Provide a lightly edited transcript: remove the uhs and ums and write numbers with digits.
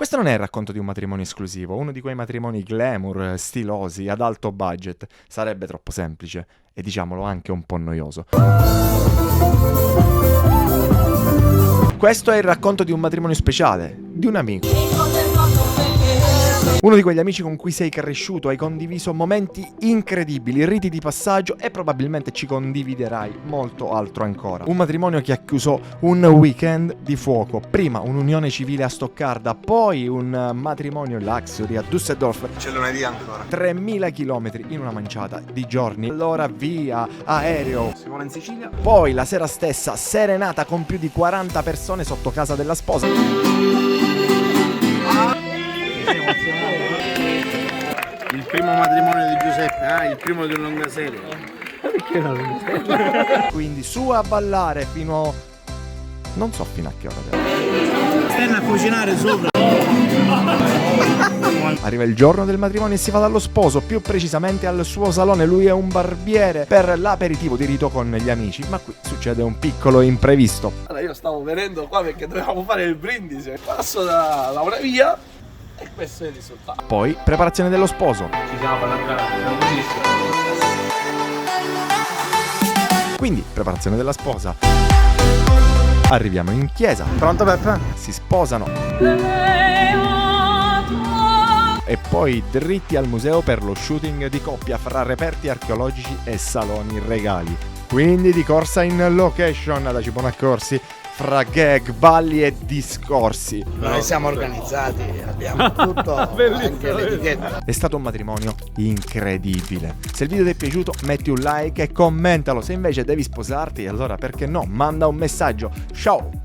Questo non è il racconto di un matrimonio esclusivo, uno di quei matrimoni glamour, stilosi, ad alto budget. Sarebbe troppo semplice e diciamolo anche un po' noioso. Questo è il racconto di un matrimonio speciale, di un amico. Uno di quegli amici con cui sei cresciuto, hai condiviso momenti incredibili, riti di passaggio e probabilmente ci condividerai molto altro ancora. Un matrimonio che ha chiuso un weekend di fuoco, prima un'unione civile a Stoccarda, poi un matrimonio luxury a Düsseldorf. C'è lunedì ancora. 3000 chilometri in una manciata di giorni, allora via, aereo. Si vola in Sicilia. Poi la sera stessa serenata con più di 40 persone sotto casa della sposa. Il primo matrimonio di Giuseppe, il primo di una lunga serie. Perché una lunga serie? Quindi su a ballare fino... non so fino a che ora. Stanno a cucinare sopra. Arriva il giorno del matrimonio e si va dallo sposo, più precisamente al suo salone. Lui è un barbiere per l'aperitivo di rito con gli amici, ma qui succede un piccolo imprevisto. Allora io stavo venendo qua perché dovevamo fare il brindisi. Passo da una via e questo è il risultato. Poi preparazione dello sposo. Ci siamo allargati. Quindi preparazione della sposa. Arriviamo in chiesa. Pronto Peppe? Si sposano. E poi dritti al museo per lo shooting di coppia fra reperti archeologici e saloni regali. Quindi di corsa in location da Cipona a Corsi, fra gag, balli e discorsi. Noi siamo organizzati, abbiamo tutto, anche l'etichetta. È stato un matrimonio incredibile. Se il video ti è piaciuto metti un like e commentalo. Se invece devi sposarti, allora perché no? Manda un messaggio. Ciao!